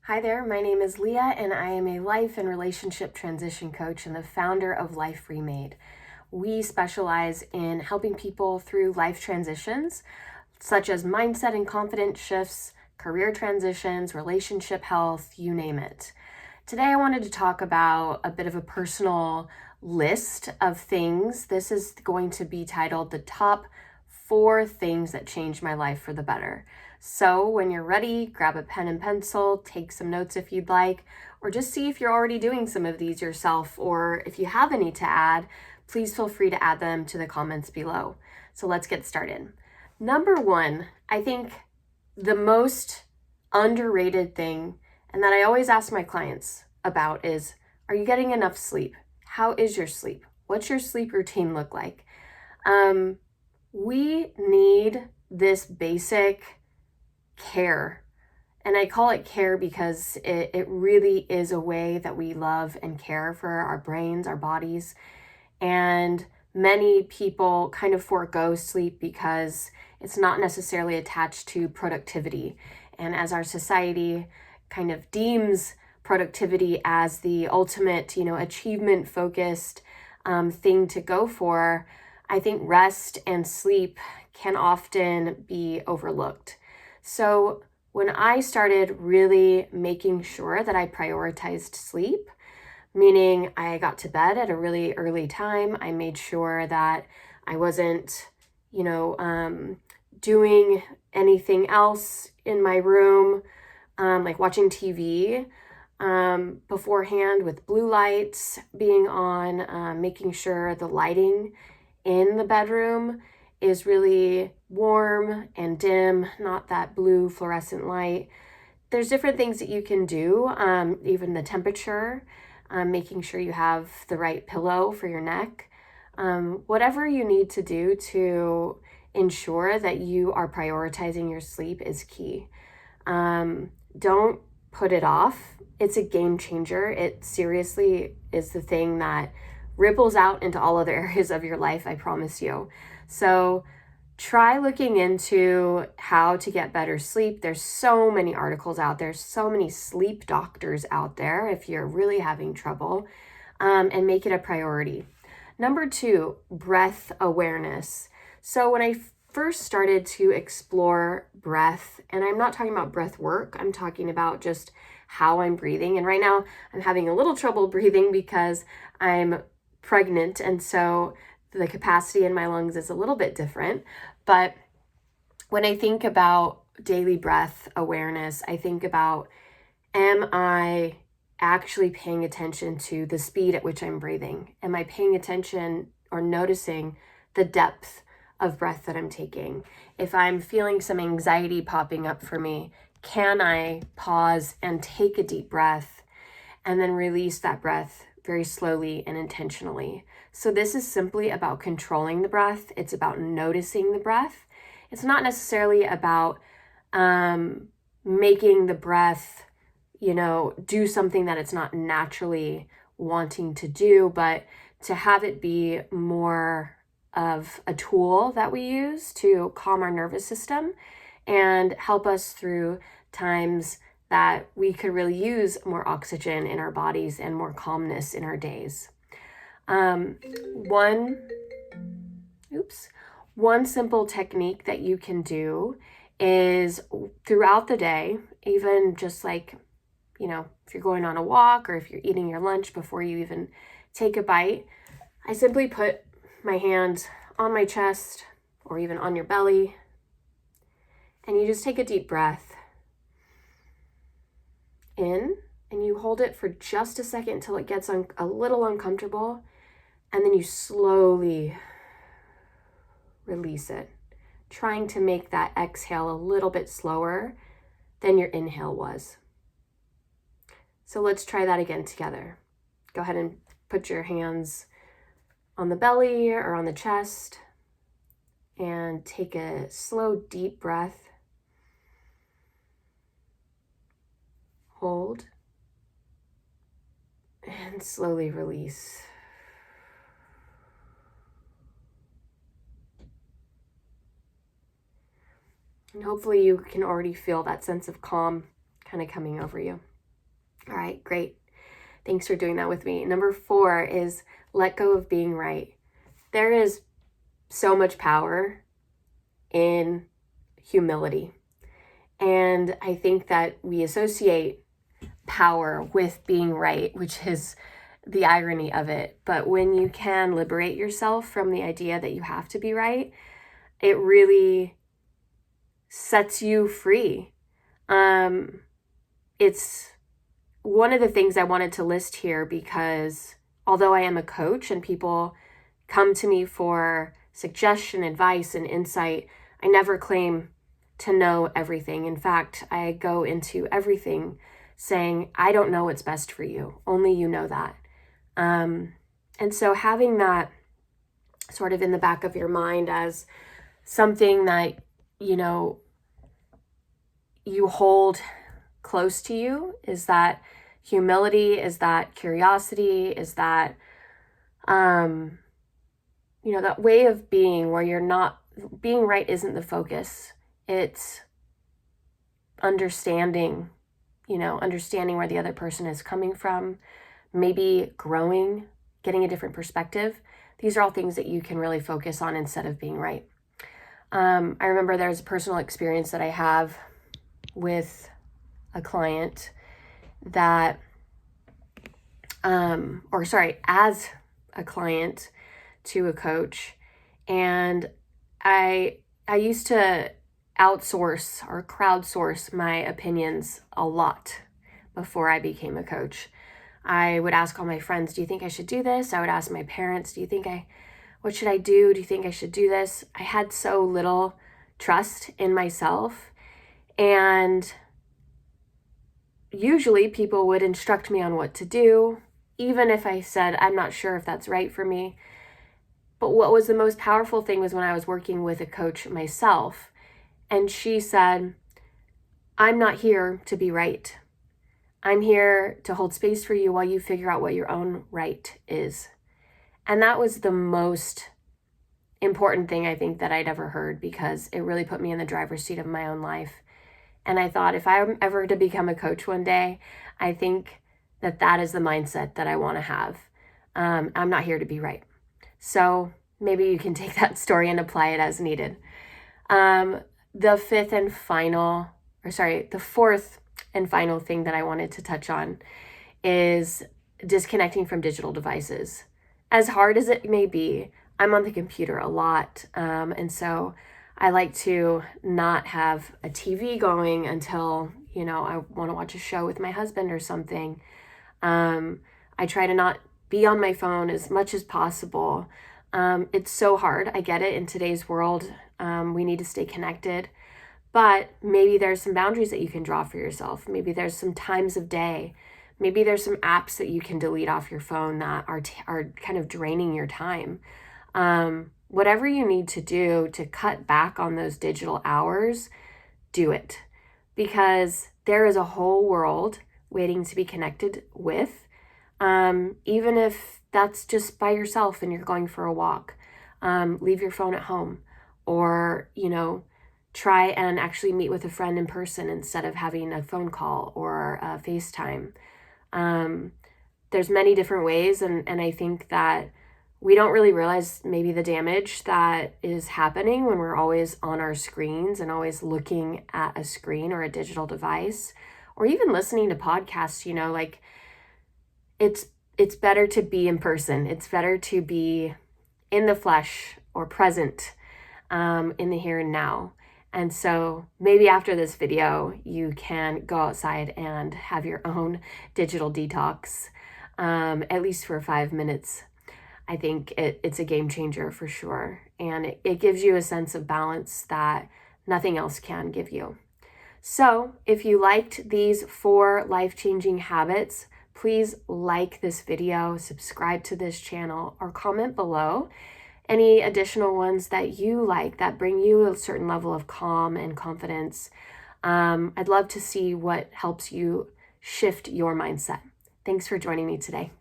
Hi there, my name is Leah, and I am a life and relationship transition coach and the founder of Life Remade. We specialize in helping people through life transitions, such as mindset and confidence shifts, career transitions, relationship health, you name it. Today, I wanted to talk about a bit of a personal list of things. This is going to be titled The Top 4 Things That Changed My Life for the Better. So when you're ready, grab a pen and pencil, take some notes if you'd like, or just see if you're already doing some of these yourself, or if you have any to add, please feel free to add them to the comments below. So let's get started. Number 1, I think the most underrated thing, and that I always ask my clients about, is, are you getting enough sleep? How is your sleep? What's your sleep routine look like? We need this basic care. And I call it care because it really is a way that we love and care for our brains, our bodies. And many people kind of forego sleep because it's not necessarily attached to productivity. And as our society kind of deems productivity as the ultimate, achievement focused thing to go for, I think rest and sleep can often be overlooked. So when I started really making sure that I prioritized sleep, meaning I got to bed at a really early time, I made sure that I wasn't, doing anything else in my room, like watching TV beforehand with blue lights being on, making sure the lighting in the bedroom is really warm and dim, not that blue fluorescent light. There's different things that you can do, even the temperature, making sure you have the right pillow for your neck. Whatever you need to do to ensure that you are prioritizing your sleep is key. Don't put it off. It's a game changer. It seriously is the thing that ripples out into all other areas of your life, I promise you. So try looking into how to get better sleep. There's so many articles out there, so many sleep doctors out there if you're really having trouble, and make it a priority. Number 2, breath awareness. So when I first started to explore breath, and I'm not talking about breath work, I'm talking about just how I'm breathing. And right now I'm having a little trouble breathing because I'm pregnant, and so the capacity in my lungs is a little bit different. But when I think about daily breath awareness, I think about, am I actually paying attention to the speed at which I'm breathing? Am I paying attention or noticing the depth of breath that I'm taking? If I'm feeling some anxiety popping up for me, can I pause and take a deep breath and then release that breath very slowly and intentionally? So this is simply about controlling the breath. It's about noticing the breath. It's not necessarily about making the breath, do something that it's not naturally wanting to do, but to have it be more of a tool that we use to calm our nervous system and help us through times that we could really use more oxygen in our bodies and more calmness in our days. One simple technique that you can do is throughout the day, even just like, if you're going on a walk or if you're eating your lunch before you even take a bite, I simply put my hand on my chest or even on your belly, and you just take a deep breath in, and you hold it for just a second until it gets a little uncomfortable, and then you slowly release it, trying to make that exhale a little bit slower than your inhale was. So let's try that again together. Go ahead and put your hands on the belly or on the chest and take a slow, deep breath. Hold and slowly release. And hopefully you can already feel that sense of calm kind of coming over you. All right, great. Thanks for doing that with me. Number 4 is let go of being right. There is so much power in humility. And I think that we associate power with being right, which is the irony of it. But when you can liberate yourself from the idea that you have to be right, it really sets you free. It's one of the things I wanted to list here because although I am a coach and people come to me for suggestion, advice, and insight, I never claim to know everything. In fact, I go into everything saying, I don't know what's best for you. Only you know that. And so having that sort of in the back of your mind as something that, you hold close to you is that humility, is that curiosity, is that, that way of being where you're not, being right isn't the focus. It's understanding where the other person is coming from, maybe growing, getting a different perspective. These are all things that you can really focus on instead of being right. I remember there's a personal experience that I have with a client that, as a client to a coach. And I used to outsource or crowdsource my opinions a lot before I became a coach. I would ask all my friends, do you think I should do this? I would ask my parents, what should I do? Do you think I should do this? I had so little trust in myself. And usually people would instruct me on what to do, even if I said, I'm not sure if that's right for me. But what was the most powerful thing was when I was working with a coach myself, and she said, I'm not here to be right. I'm here to hold space for you while you figure out what your own right is. And that was the most important thing I think that I'd ever heard, because it really put me in the driver's seat of my own life. And I thought, if I'm ever to become a coach one day, I think that is the mindset that I want to have. I'm not here to be right. So maybe you can take that story and apply it as needed. The fourth and final thing that I wanted to touch on is disconnecting from digital devices. As hard as it may be, I'm on the computer a lot. And so I like to not have a TV going until, I want to watch a show with my husband or something. I try to not be on my phone as much as possible. It's so hard. I get it. In today's world, we need to stay connected. But maybe there's some boundaries that you can draw for yourself. Maybe there's some times of day. Maybe there's some apps that you can delete off your phone that are kind of draining your time. Whatever you need to do to cut back on those digital hours, do it. Because there is a whole world waiting to be connected with, even if that's just by yourself and you're going for a walk. Leave your phone at home, or, try and actually meet with a friend in person instead of having a phone call or a FaceTime. There's many different ways, and I think that we don't really realize maybe the damage that is happening when we're always on our screens and always looking at a screen or a digital device, or even listening to podcasts. It's better to be in person. It's better to be in the flesh or present in the here and now. And so maybe after this video, you can go outside and have your own digital detox, at least for 5 minutes. I think it's a game changer for sure. And it gives you a sense of balance that nothing else can give you. So if you liked these 4 life-changing habits, please like this video, subscribe to this channel, or comment below any additional ones that you like that bring you a certain level of calm and confidence. I'd love to see what helps you shift your mindset. Thanks for joining me today.